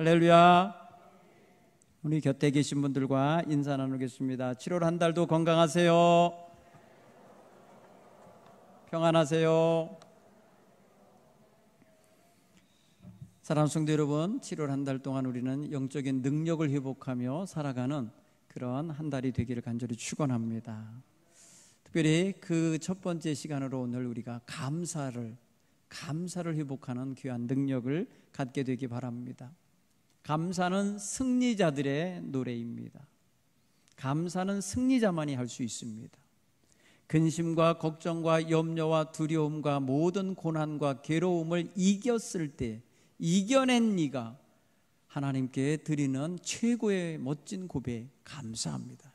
할렐루야. 우리 곁에 계신 분들과 인사 나누겠습니다. 7월 한 달도 건강하세요. 평안하세요. 사랑하는 성도 여러분, 7월 한 달 동안 우리는 영적인 능력을 회복하며 살아가는 그런 한 달이 되기를 간절히 축원합니다. 특별히 그 첫 번째 시간으로 오늘 우리가 감사를 회복하는 귀한 능력을 갖게 되기 바랍니다. 감사는 승리자들의 노래입니다. 감사는 승리자만이 할 수 있습니다. 근심과 걱정과 염려와 두려움과 모든 고난과 괴로움을 이겼을 때, 이겨낸 네가 하나님께 드리는 최고의 멋진 고백, 감사합니다.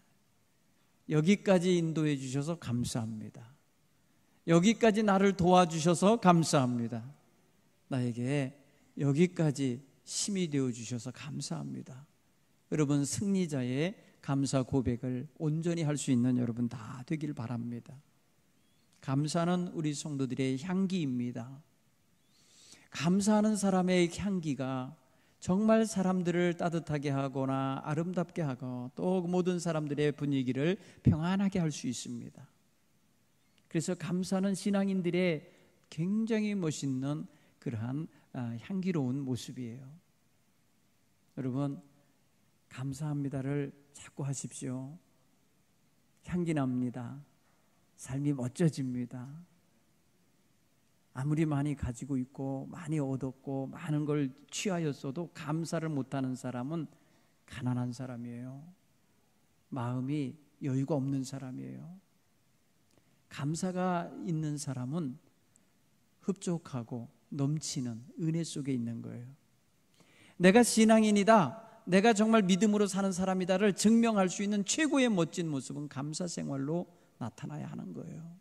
여기까지 인도해 주셔서 감사합니다. 여기까지 나를 도와주셔서 감사합니다. 나에게 여기까지 힘이 되어 주셔서 감사합니다. 여러분, 승리자의 감사 고백을 온전히 할 수 있는 여러분 다 되길 바랍니다. 감사는 우리 성도들의 향기입니다. 감사하는 사람의 향기가 정말 사람들을 따뜻하게 하거나 아름답게 하고 또 모든 사람들의 분위기를 평안하게 할 수 있습니다. 그래서 감사는 신앙인들의 굉장히 멋있는 그러한 향기로운 모습이에요. 여러분, 감사합니다를 자꾸 하십시오. 향기 납니다. 삶이 멋져집니다. 아무리 많이 가지고 있고 많이 얻었고 많은 걸 취하였어도 감사를 못하는 사람은 가난한 사람이에요. 마음이 여유가 없는 사람이에요. 감사가 있는 사람은 흡족하고 넘치는 은혜 속에 있는 거예요. 내가 신앙인이다, 내가 정말 믿음으로 사는 사람이다를 증명할 수 있는 최고의 멋진 모습은 감사 생활로 나타나야 하는 거예요.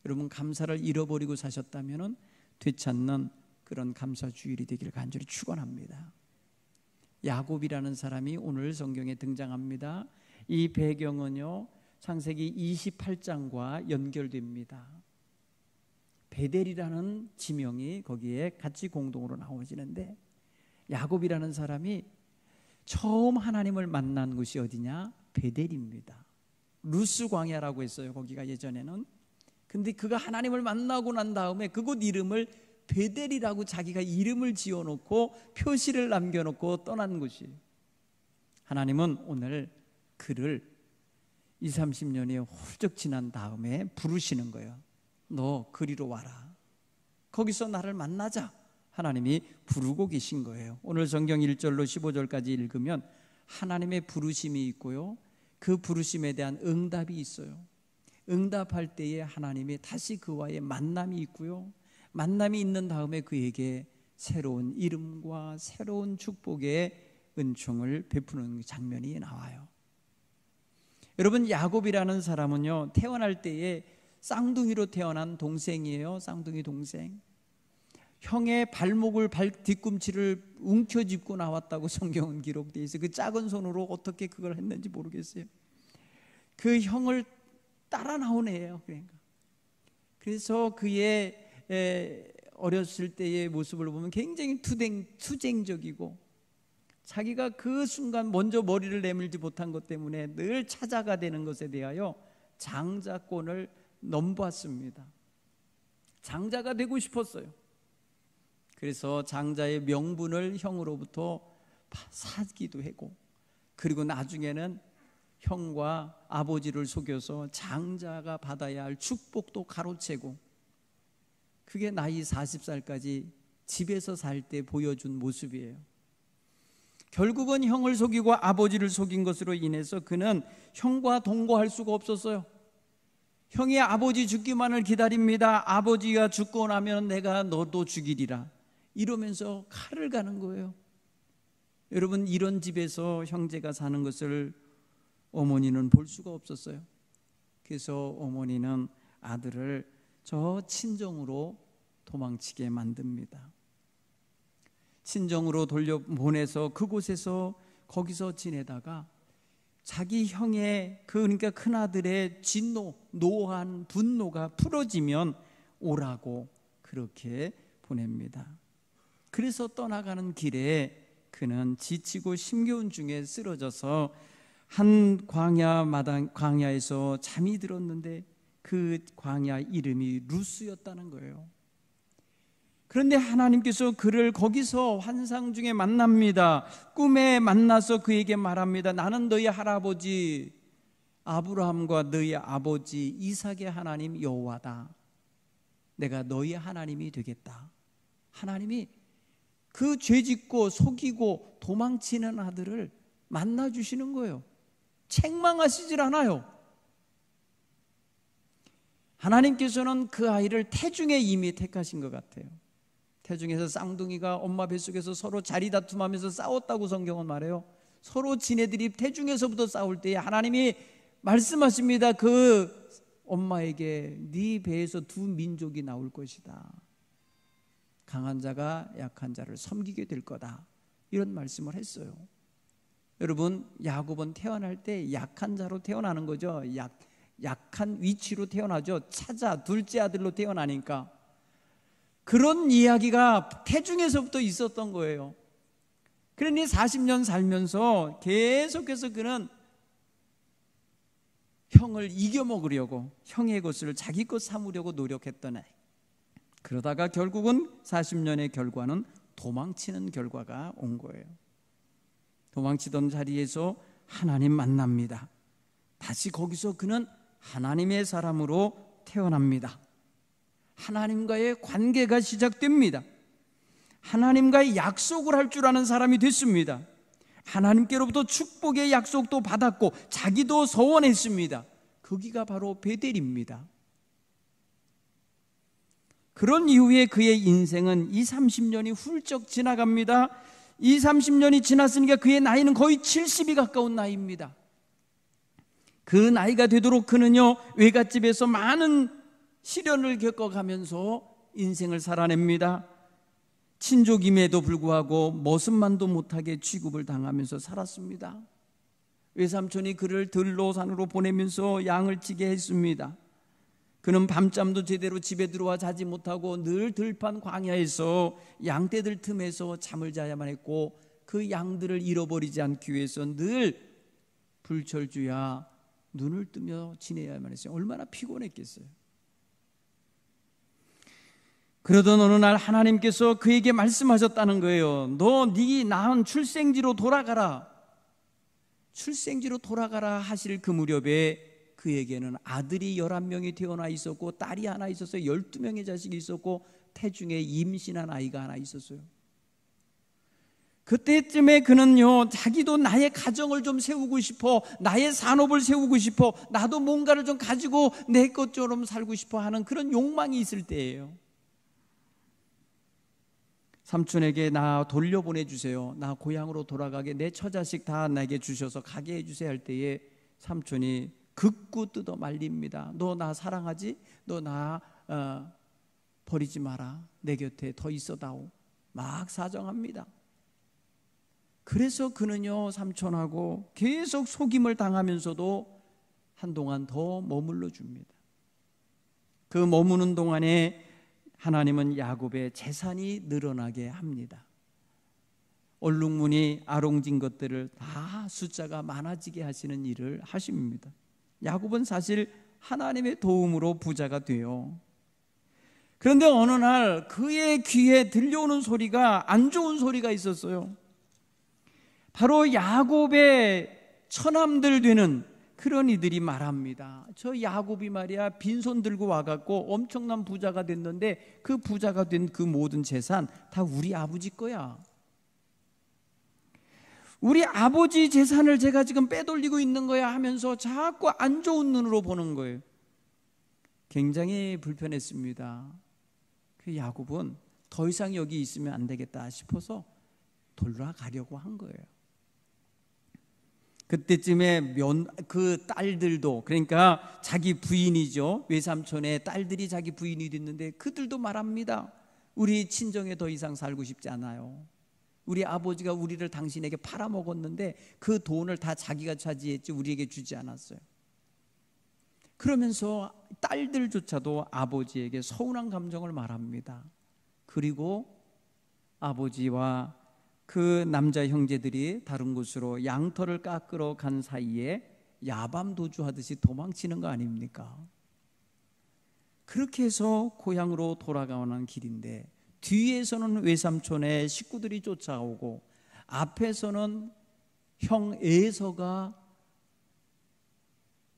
여러분, 감사를 잃어버리고 사셨다면 되찾는 그런 감사 주일이 되기를 간절히 축원합니다. 야곱이라는 사람이 오늘 성경에 등장합니다. 이 배경은요, 창세기 28장과 연결됩니다. 베델이라는 지명이 거기에 같이 공동으로 나오지는데, 야곱이라는 사람이 처음 하나님을 만난 곳이 어디냐? 베델입니다. 루스 광야라고 했어요, 거기가 예전에는. 근데 그가 하나님을 만나고 난 다음에 그곳 이름을 베델이라고 자기가 이름을 지어놓고 표시를 남겨놓고 떠난 곳이에요. 하나님은 오늘 그를 20, 30년이 훌쩍 지난 다음에 부르시는 거예요. 너 그리로 와라. 거기서 나를 만나자. 하나님이 부르고 계신 거예요. 오늘 성경 1절로 15절까지 읽으면 하나님의 부르심이 있고요, 그 부르심에 대한 응답이 있어요. 응답할 때에 하나님이 다시 그와의 만남이 있고요, 만남이 있는 다음에 그에게 새로운 이름과 새로운 축복의 은총을 베푸는 장면이 나와요. 여러분, 야곱이라는 사람은요, 태어날 때에 쌍둥이로 태어난 동생이에요. 쌍둥이 동생. 형의 발목을 뒤꿈치를 움켜쥐고 나왔다고 성경은 기록되어 있어요. 그 작은 손으로 어떻게 그걸 했는지 모르겠어요. 그 형을 따라 나온 애예요. 그러니까. 그래서 그의 어렸을 때의 모습을 보면 굉장히 투쟁적이고, 자기가 그 순간 먼저 머리를 내밀지 못한 것 때문에 늘 찾아가 되는 것에 대하여 장자권을 넘보았습니다. 장자가 되고 싶었어요. 그래서 장자의 명분을 형으로부터 사기도 하고, 그리고 나중에는 형과 아버지를 속여서 장자가 받아야 할 축복도 가로채고, 그게 나이 40살까지 집에서 살 때 보여준 모습이에요. 결국은 형을 속이고 아버지를 속인 것으로 인해서 그는 형과 동거할 수가 없었어요. 형이 아버지 죽기만을 기다립니다. 아버지가 죽고 나면 내가 너도 죽이리라, 이러면서 칼을 가는 거예요. 여러분, 이런 집에서 형제가 사는 것을 어머니는 볼 수가 없었어요. 그래서 어머니는 아들을 저 친정으로 도망치게 만듭니다. 친정으로 돌려보내서 그곳에서 거기서 지내다가 자기 형의 그러니까 큰아들의 진노, 노한 분노가 풀어지면 오라고 그렇게 보냅니다. 그래서 떠나가는 길에 그는 지치고 힘겨운 중에 쓰러져서 한 광야에서 잠이 들었는데 그 광야 이름이 루스였다는 거예요. 그런데 하나님께서 그를 거기서 환상 중에 만납니다. 꿈에 만나서 그에게 말합니다. 나는 너희 할아버지 아브라함과 너희 아버지 이삭의 하나님 여호와다. 내가 너희 하나님이 되겠다. 하나님이 그 죄짓고 속이고 도망치는 아들을 만나주시는 거예요. 책망하시질 않아요. 하나님께서는 그 아이를 태중에 이미 택하신 것 같아요. 태중에서 쌍둥이가 엄마 뱃속에서 서로 자리다툼하면서 싸웠다고 성경은 말해요. 서로 지네들이 태중에서부터 싸울 때에 하나님이 말씀하십니다. 그 엄마에게 네 배에서 두 민족이 나올 것이다. 강한 자가 약한 자를 섬기게 될 거다. 이런 말씀을 했어요. 여러분, 야곱은 태어날 때 약한 자로 태어나는 거죠. 약한 위치로 태어나죠. 차자 둘째 아들로 태어나니까. 그런 이야기가 태중에서부터 있었던 거예요. 그러니 40년 살면서 계속해서 그는 형을 이겨먹으려고 형의 것을 자기 것 삼으려고 노력했던 아이. 그러다가 결국은 40년의 결과는 도망치는 결과가 온 거예요. 도망치던 자리에서 하나님 만납니다. 다시 거기서 그는 하나님의 사람으로 태어납니다. 하나님과의 관계가 시작됩니다. 하나님과의 약속을 할 줄 아는 사람이 됐습니다. 하나님께로부터 축복의 약속도 받았고 자기도 서원했습니다. 거기가 바로 베델입니다. 그런 이후에 그의 인생은 30년이 훌쩍 지나갑니다. 30년이 지났으니까 그의 나이는 거의 70이 가까운 나이입니다. 그 나이가 되도록 그는요, 외갓집에서 많은 시련을 겪어가면서 인생을 살아냅니다. 친족임에도 불구하고 머슴만도 못하게 취급을 당하면서 살았습니다. 외삼촌이 그를 들로 산으로 보내면서 양을 치게 했습니다. 그는 밤잠도 제대로 집에 들어와 자지 못하고 늘 들판 광야에서 양떼들 틈에서 잠을 자야만 했고 그 양들을 잃어버리지 않기 위해서 늘 불철주야 눈을 뜨며 지내야만 했어요. 얼마나 피곤했겠어요. 그러던 어느 날 하나님께서 그에게 말씀하셨다는 거예요. 너 네 낳은 출생지로 돌아가라. 출생지로 돌아가라 하실 그 무렵에 그에게는 아들이 11명이 태어나 있었고 딸이 하나 있었어요. 12명의 자식이 있었고 태중에 임신한 아이가 하나 있었어요. 그때쯤에 그는요, 자기도 나의 가정을 좀 세우고 싶어, 나의 산업을 세우고 싶어, 나도 뭔가를 좀 가지고 내 것처럼 살고 싶어 하는 그런 욕망이 있을 때예요. 삼촌에게 나 돌려보내주세요. 나 고향으로 돌아가게 내 처자식 다 나에게 주셔서 가게 해주세요 할 때에 삼촌이 극구 뜯어 말립니다. 너 나 사랑하지? 너 나 버리지 마라. 내 곁에 더 있어다오. 막 사정합니다. 그래서 그는요, 삼촌하고 계속 속임을 당하면서도 한동안 더 머물러 줍니다. 그 머무는 동안에 하나님은 야곱의 재산이 늘어나게 합니다. 얼룩무늬 아롱진 것들을 다 숫자가 많아지게 하시는 일을 하십니다. 야곱은 사실 하나님의 도움으로 부자가 돼요. 그런데 어느 날 그의 귀에 들려오는 소리가 안 좋은 소리가 있었어요. 바로 야곱의 처남들 되는 그런 이들이 말합니다. 저 야곱이 말이야 빈손 들고 와갖고 엄청난 부자가 됐는데 그 부자가 된 그 모든 재산 다 우리 아버지 거야. 우리 아버지 재산을 제가 지금 빼돌리고 있는 거야 하면서 자꾸 안 좋은 눈으로 보는 거예요. 굉장히 불편했습니다. 그 야곱은 더 이상 여기 있으면 안 되겠다 싶어서 돌아가려고 한 거예요. 그때쯤에 그 딸들도, 그러니까 자기 부인이죠, 외삼촌의 딸들이 자기 부인이 됐는데 그들도 말합니다. 우리 친정에 더 이상 살고 싶지 않아요. 우리 아버지가 우리를 당신에게 팔아먹었는데 그 돈을 다 자기가 차지했지 우리에게 주지 않았어요. 그러면서 딸들조차도 아버지에게 서운한 감정을 말합니다. 그리고 아버지와 그 남자 형제들이 다른 곳으로 양털을 깎으러 간 사이에 야밤 도주하듯이 도망치는 거 아닙니까? 그렇게 해서 고향으로 돌아가는 길인데 뒤에서는 외삼촌의 식구들이 쫓아오고 앞에서는 형 에서가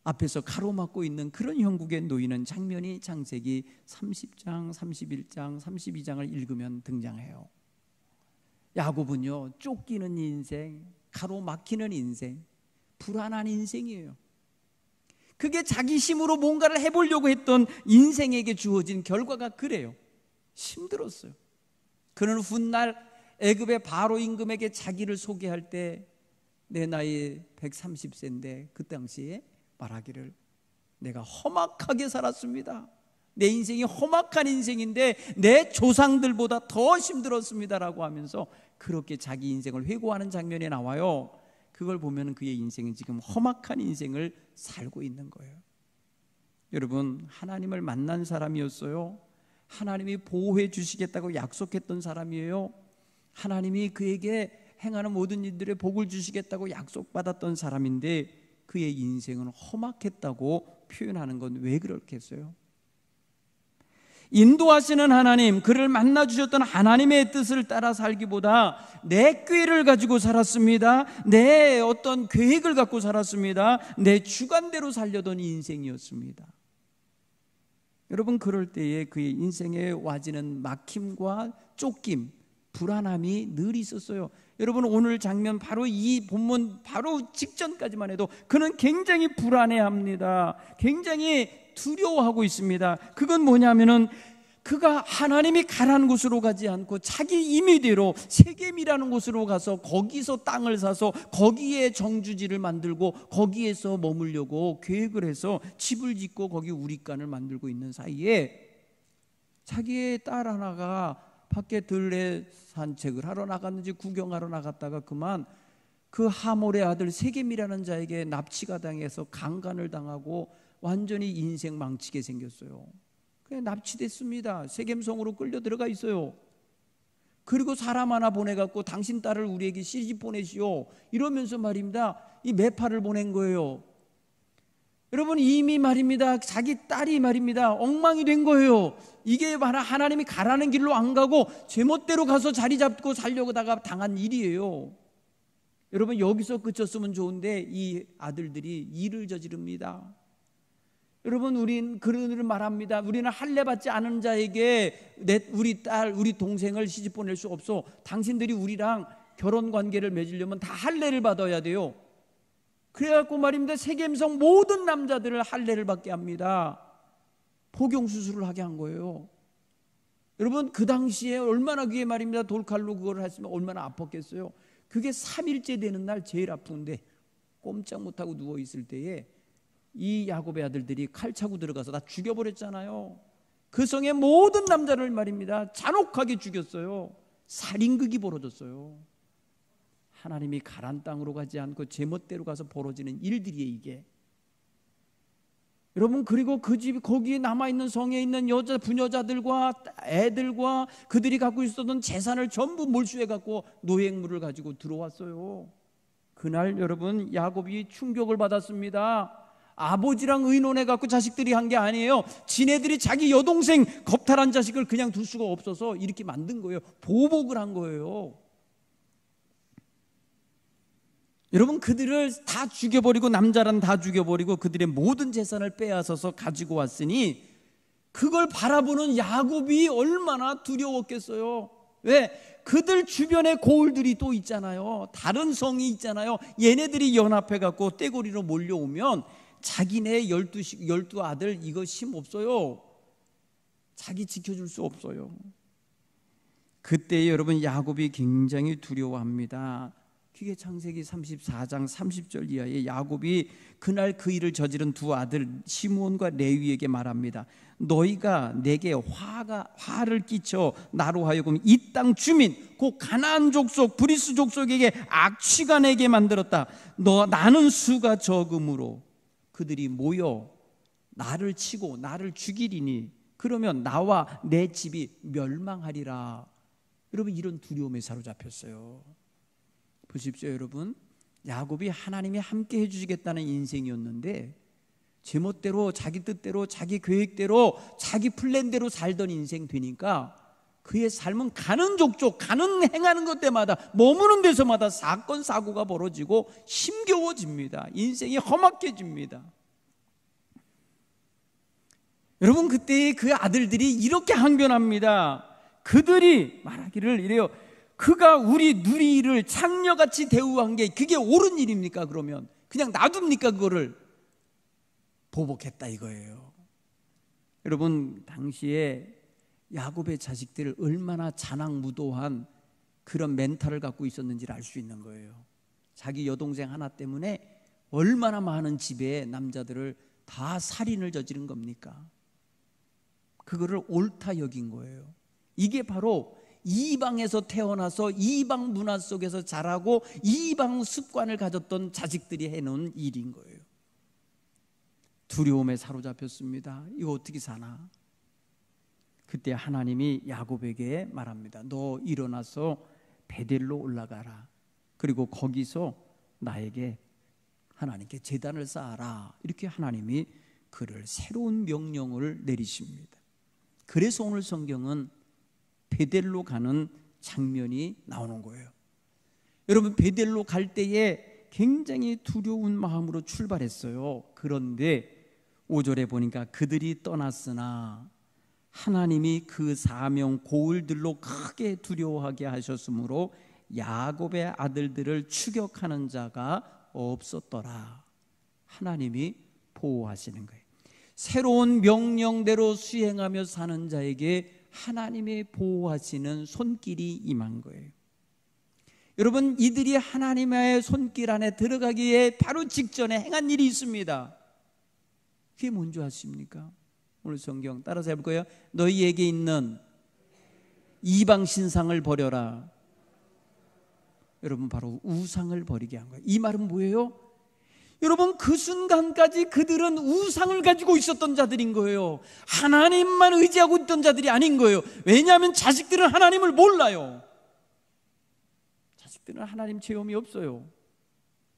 앞에서 가로막고 있는 그런 형국에 놓이는 장면이 창세기 30장, 31장, 32장을 읽으면 등장해요. 야곱은요, 쫓기는 인생, 가로막히는 인생, 불안한 인생이에요. 그게 자기 힘으로 뭔가를 해보려고 했던 인생에게 주어진 결과가 그래요. 힘들었어요. 그는 훗날 애굽의 바로 임금에게 자기를 소개할 때 내 나이 130세인데 그 당시에 말하기를 내가 험악하게 살았습니다. 내 인생이 험악한 인생인데 내 조상들보다 더 힘들었습니다라고 하면서 그렇게 자기 인생을 회고하는 장면이 나와요. 그걸 보면 그의 인생은 지금 험악한 인생을 살고 있는 거예요. 여러분, 하나님을 만난 사람이었어요. 하나님이 보호해 주시겠다고 약속했던 사람이에요. 하나님이 그에게 행하는 모든 일들의 복을 주시겠다고 약속받았던 사람인데 그의 인생은 험악했다고 표현하는 건 왜 그렇겠어요? 인도하시는 하나님, 그를 만나 주셨던 하나님의 뜻을 따라 살기보다 내 꾀를 가지고 살았습니다. 내 어떤 계획을 갖고 살았습니다. 내 주관대로 살려던 인생이었습니다. 여러분, 그럴 때에 그의 인생에 와지는 막힘과 쫓김, 불안함이 늘 있었어요. 여러분, 오늘 장면 바로 이 본문 바로 직전까지만 해도 그는 굉장히 불안해합니다. 굉장히 두려워하고 있습니다. 그건 뭐냐면은 그가 하나님이 가라는 곳으로 가지 않고 자기 임의대로 세겜이라는 곳으로 가서 거기서 땅을 사서 거기에 정주지를 만들고 거기에서 머물려고 계획을 해서 집을 짓고 거기 우리간을 만들고 있는 사이에 자기의 딸 하나가 밖에 들에 산책을 하러 나갔는지 구경하러 나갔다가 그만 그 하몰의 아들 세겜이라는 자에게 납치가 당해서 강간을 당하고 완전히 인생 망치게 생겼어요. 그냥 납치됐습니다. 세겜성으로 끌려 들어가 있어요. 그리고 사람 하나 보내갖고 당신 딸을 우리에게 시집 보내시오 이러면서 말입니다. 이 매파를 보낸 거예요. 여러분, 이미 말입니다. 자기 딸이 말입니다. 엉망이 된 거예요. 이게 하나님이 가라는 길로 안 가고 제멋대로 가서 자리 잡고 살려고 하다가 당한 일이에요. 여러분, 여기서 그쳤으면 좋은데 이 아들들이 일을 저지릅니다. 여러분, 우린 그런 말합니다. 우리는 할례 받지 않은 자에게 우리 딸, 우리 동생을 시집 보낼 수 없어. 당신들이 우리랑 결혼 관계를 맺으려면 다 할례를 받아야 돼요. 그래갖고 말입니다. 세겜성 모든 남자들을 할례를 받게 합니다. 포경수술을 하게 한 거예요. 여러분, 그 당시에 얼마나 그게 말입니다. 돌칼로 그걸 했으면 얼마나 아팠겠어요. 그게 3일째 되는 날 제일 아픈데 꼼짝 못하고 누워있을 때에 이 야곱의 아들들이 칼 차고 들어가서 다 죽여버렸잖아요. 그 성의 모든 남자를 말입니다. 잔혹하게 죽였어요. 살인극이 벌어졌어요. 하나님이 가란 땅으로 가지 않고 제멋대로 가서 벌어지는 일들이에요, 이게. 여러분, 그리고 그 집 거기에 남아있는 성에 있는 여자 부녀자들과 애들과 그들이 갖고 있었던 재산을 전부 몰수해갖고 노획물을 가지고 들어왔어요. 그날 여러분, 야곱이 충격을 받았습니다. 아버지랑 의논해갖고 자식들이 한 게 아니에요. 지네들이 자기 여동생 겁탈한 자식을 그냥 둘 수가 없어서 이렇게 만든 거예요. 보복을 한 거예요. 여러분, 그들을 다 죽여버리고 남자란 다 죽여버리고 그들의 모든 재산을 빼앗아서 가지고 왔으니 그걸 바라보는 야곱이 얼마나 두려웠겠어요. 왜? 그들 주변에 고을들이 또 있잖아요. 다른 성이 있잖아요. 얘네들이 연합해갖고 떼고리로 몰려오면 자기네 12 아들 이거 힘 없어요. 자기 지켜줄 수 없어요. 그때 여러분, 야곱이 굉장히 두려워합니다. 그게 창세기 34장 30절 이하에 야곱이 그날 그 일을 저지른 두 아들 시므온과 레위에게 말합니다. 너희가 내게 화를 끼쳐 나로 하여금 이 땅 주민 곧 가나안 족속 브리스 족속에게 악취가 내게 만들었다. 나는 수가 적음으로 그들이 모여 나를 치고 나를 죽이리니 그러면 나와 내 집이 멸망하리라. 여러분, 이런 두려움에 사로잡혔어요. 보십시오, 여러분. 야곱이 하나님이 함께 해주시겠다는 인생이었는데 제멋대로, 자기 뜻대로, 자기 계획대로, 자기 플랜대로 살던 인생 되니까 그의 삶은 가는 족족, 행하는 것 때마다, 머무는 데서마다 사건 사고가 벌어지고 힘겨워집니다. 인생이 험악해집니다. 여러분, 그때 그 아들들이 이렇게 항변합니다. 그들이 말하기를 이래요. 그가 우리 누리를 창녀같이 대우한 게 그게 옳은 일입니까? 그러면 그냥 놔둡니까? 그거를 보복했다 이거예요. 여러분, 당시에 야곱의 자식들을 얼마나 잔악무도한 그런 멘탈을 갖고 있었는지를 알 수 있는 거예요. 자기 여동생 하나 때문에 얼마나 많은 집의 남자들을 다 살인을 저지른 겁니까? 그거를 옳다 여긴 거예요. 이게 바로 이방에서 태어나서 이방 문화 속에서 자라고 이방 습관을 가졌던 자식들이 해놓은 일인 거예요. 두려움에 사로잡혔습니다. 이거 어떻게 사나? 그때 하나님이 야곱에게 말합니다. 너 일어나서 베델로 올라가라. 그리고 거기서 나에게 하나님께 제단을 쌓아라. 이렇게 하나님이 그를 새로운 명령을 내리십니다. 그래서 오늘 성경은 베델로 가는 장면이 나오는 거예요. 여러분, 베델로 갈 때에 굉장히 두려운 마음으로 출발했어요. 그런데 5절에 보니까 그들이 떠났으나 하나님이 그 사명 고을들로 크게 두려워하게 하셨으므로 야곱의 아들들을 추격하는 자가 없었더라. 하나님이 보호하시는 거예요. 새로운 명령대로 수행하며 사는 자에게 하나님의 보호하시는 손길이 임한 거예요. 여러분, 이들이 하나님의 손길 안에 들어가기에 바로 직전에 행한 일이 있습니다. 그게 뭔지 아십니까? 오늘 성경 따라서 해볼 거예요. 너희에게 있는 이방 신상을 버려라. 여러분, 바로 우상을 버리게 한 거예요. 이 말은 뭐예요? 여러분, 그 순간까지 그들은 우상을 가지고 있었던 자들인 거예요. 하나님만 의지하고 있던 자들이 아닌 거예요. 왜냐하면 자식들은 하나님을 몰라요. 자식들은 하나님 체험이 없어요.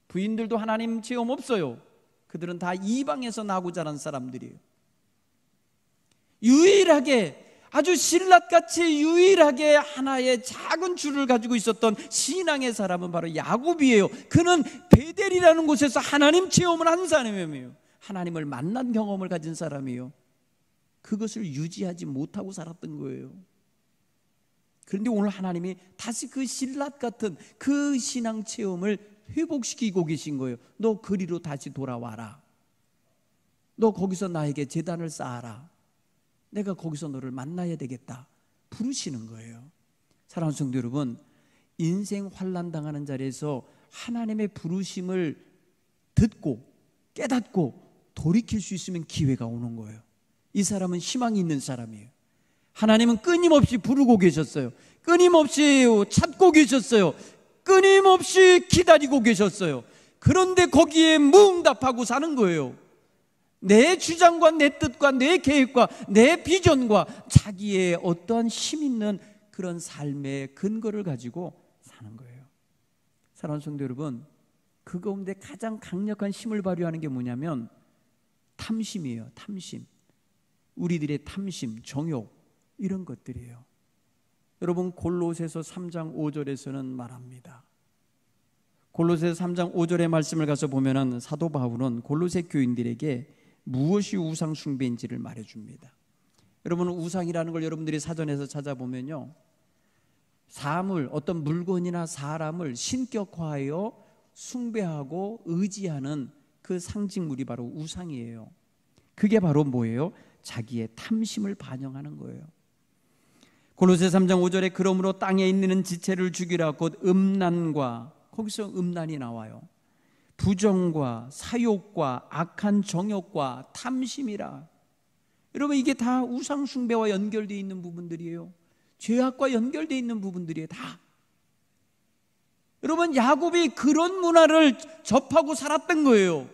부인들도 하나님 체험 없어요. 그들은 다 이방에서 나고 자란 사람들이에요. 유일하게, 아주 신라같이 유일하게 하나의 작은 줄을 가지고 있었던 신앙의 사람은 바로 야곱이에요. 그는 베델이라는 곳에서 하나님 체험을 한 사람이에요. 하나님을 만난 경험을 가진 사람이에요. 그것을 유지하지 못하고 살았던 거예요. 그런데 오늘 하나님이 다시 그 신라 같은 그 신앙 체험을 회복시키고 계신 거예요. 너 그리로 다시 돌아와라. 너 거기서 나에게 제단을 쌓아라. 내가 거기서 너를 만나야 되겠다. 부르시는 거예요. 사랑하는 성도 여러분, 인생 환난 당하는 자리에서 하나님의 부르심을 듣고 깨닫고 돌이킬 수 있으면 기회가 오는 거예요. 이 사람은 희망이 있는 사람이에요. 하나님은 끊임없이 부르고 계셨어요. 끊임없이 찾고 계셨어요. 끊임없이 기다리고 계셨어요. 그런데 거기에 무응답하고 사는 거예요. 내 주장과 내 뜻과 내 계획과 내 비전과 자기의 어떠한 힘 있는 그런 삶의 근거를 가지고 사는 거예요. 사랑하는 성도 여러분, 그 가운데 가장 강력한 힘을 발휘하는 게 뭐냐면 탐심이에요. 탐심. 우리들의 탐심, 정욕, 이런 것들이에요. 여러분, 골로새서 3장 5절에서는 말합니다. 골로새서 3장 5절의 말씀을 가서 보면은 사도 바울은 골로새 교인들에게 무엇이 우상 숭배인지를 말해줍니다. 여러분, 우상이라는 걸 여러분들이 사전에서 찾아보면요, 사물, 어떤 물건이나 사람을 신격화하여 숭배하고 의지하는 그 상징물이 바로 우상이에요. 그게 바로 뭐예요? 자기의 탐심을 반영하는 거예요. 골로새 3장 5절에 그러므로 땅에 있는 지체를 죽이라 곧 음란과, 거기서 음란이 나와요. 부정과 사욕과 악한 정욕과 탐심이라. 여러분, 이게 다 우상 숭배와 연결되어 있는 부분들이에요. 죄악과 연결되어 있는 부분들이에요. 다. 여러분, 야곱이 그런 문화를 접하고 살았던 거예요.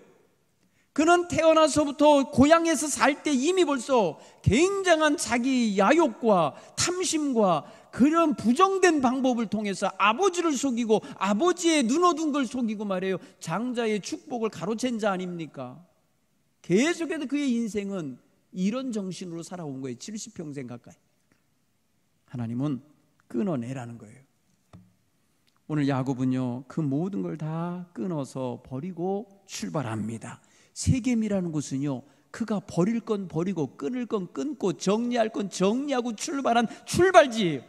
그는 태어나서부터 고향에서 살 때 이미 벌써 굉장한 자기 야욕과 탐심과 그런 부정된 방법을 통해서 아버지를 속이고 아버지의 눈어둔 걸 속이고 말이에요. 장자의 축복을 가로챈 자 아닙니까? 계속해서 그의 인생은 이런 정신으로 살아온 거예요. 70평생 가까이. 하나님은 끊어내라는 거예요. 오늘 야곱은요, 그 모든 걸 다 끊어서 버리고 출발합니다. 세겜이라는 곳은요, 그가 버릴 건 버리고 끊을 건 끊고 정리할 건 정리하고 출발한 출발지예요.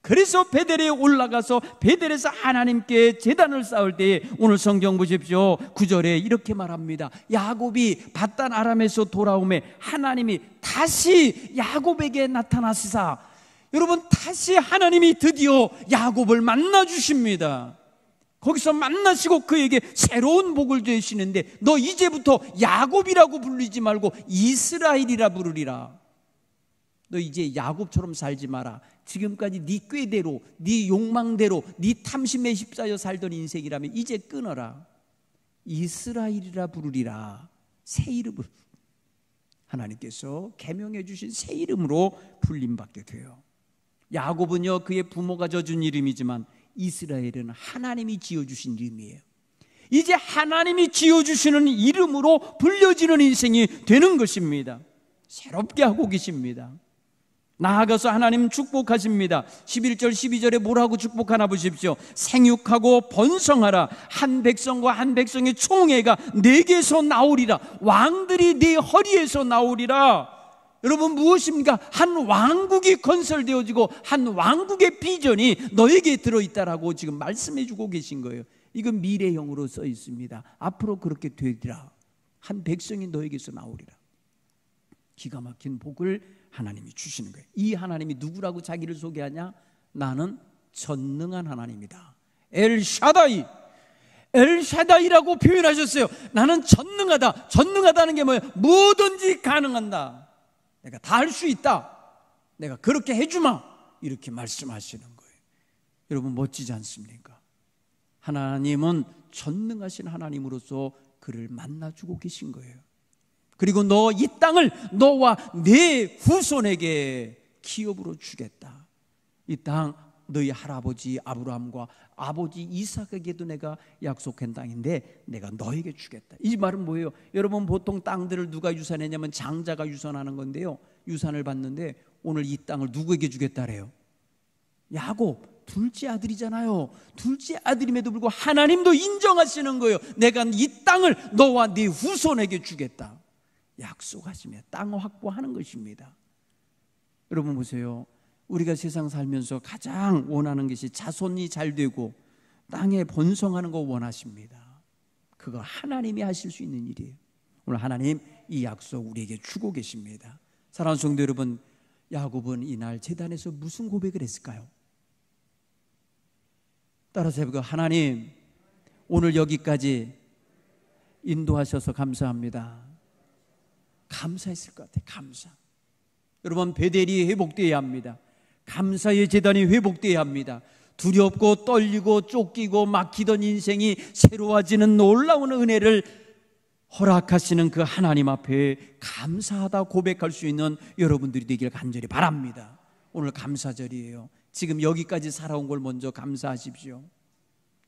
그래서 베델에 올라가서 베델에서 하나님께 제단을 쌓을 때에 오늘 성경 보십시오. 9절에 이렇게 말합니다. 야곱이 밧단 아람에서 돌아오매 하나님이 다시 야곱에게 나타나시사, 여러분, 다시 하나님이 드디어 야곱을 만나 주십니다. 거기서 만나시고 그에게 새로운 복을 주시는데, 너 이제부터 야곱이라고 부르지 말고 이스라엘이라 부르리라. 너 이제 야곱처럼 살지 마라. 지금까지 네 꾀대로, 네 욕망대로, 네 탐심에 휩싸여 살던 인생이라면 이제 끊어라. 이스라엘이라 부르리라. 새 이름을 하나님께서 계명해 주신 새 이름으로 불림받게 돼요. 야곱은요, 그의 부모가 져준 이름이지만 이스라엘은 하나님이 지어주신 이름이에요. 이제 하나님이 지어주시는 이름으로 불려지는 인생이 되는 것입니다. 새롭게 하고 계십니다. 나아가서 하나님 축복하십니다. 11절 12절에 뭐라고 축복하나 보십시오. 생육하고 번성하라. 한 백성과 한 백성의 총회가 내게서 나오리라. 왕들이 네 허리에서 나오리라. 여러분, 무엇입니까? 한 왕국이 건설되어지고 한 왕국의 비전이 너에게 들어있다라고 지금 말씀해 주고 계신 거예요. 이건 미래형으로 써 있습니다. 앞으로 그렇게 되리라. 한 백성이 너에게서 나오리라. 기가 막힌 복을 하나님이 주시는 거예요. 이 하나님이 누구라고 자기를 소개하냐? 나는 전능한 하나님이다. 엘샤다이, 엘샤다이라고 표현하셨어요. 나는 전능하다. 전능하다는 게 뭐예요? 뭐든지 가능한다. 내가 다 할 수 있다. 내가 그렇게 해주마. 이렇게 말씀하시는 거예요. 여러분, 멋지지 않습니까? 하나님은 전능하신 하나님으로서 그를 만나주고 계신 거예요. 그리고 너 이 땅을 너와 네 후손에게 기업으로 주겠다. 이 땅 너희 할아버지 아브라함과 아버지 이삭에게도 내가 약속한 땅인데 내가 너에게 주겠다. 이 말은 뭐예요? 여러분, 보통 땅들을 누가 유산했냐면 장자가 유산하는 건데요, 유산을 받는데 오늘 이 땅을 누구에게 주겠다래요? 야곱, 둘째 아들이잖아요. 둘째 아들임에도 불구하고 하나님도 인정하시는 거예요. 내가 이 땅을 너와 네 후손에게 주겠다. 약속하시며 땅 확보하는 것입니다. 여러분 보세요. 우리가 세상 살면서 가장 원하는 것이 자손이 잘 되고 땅에 번성하는 거 원하십니다. 그거 하나님이 하실 수 있는 일이에요. 오늘 하나님 이 약속 우리에게 주고 계십니다. 사랑하는 성도 여러분, 야곱은 이날 제단에서 무슨 고백을 했을까요? 따라서 해보고, 하나님 오늘 여기까지 인도하셔서 감사합니다. 감사했을 것 같아요. 감사. 여러분, 베델이 회복되어야 합니다. 감사의 제단이 회복되어야 합니다. 두렵고 떨리고 쫓기고 막히던 인생이 새로워지는 놀라운 은혜를 허락하시는 그 하나님 앞에 감사하다 고백할 수 있는 여러분들이 되기를 간절히 바랍니다. 오늘 감사절이에요. 지금 여기까지 살아온 걸 먼저 감사하십시오.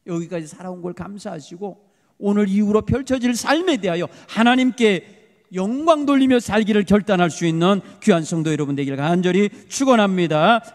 여기까지 살아온 걸 감사하시고 오늘 이후로 펼쳐질 삶에 대하여 하나님께 영광 돌리며 살기를 결단할 수 있는 귀한 성도 여러분 되기를 간절히 축원합니다.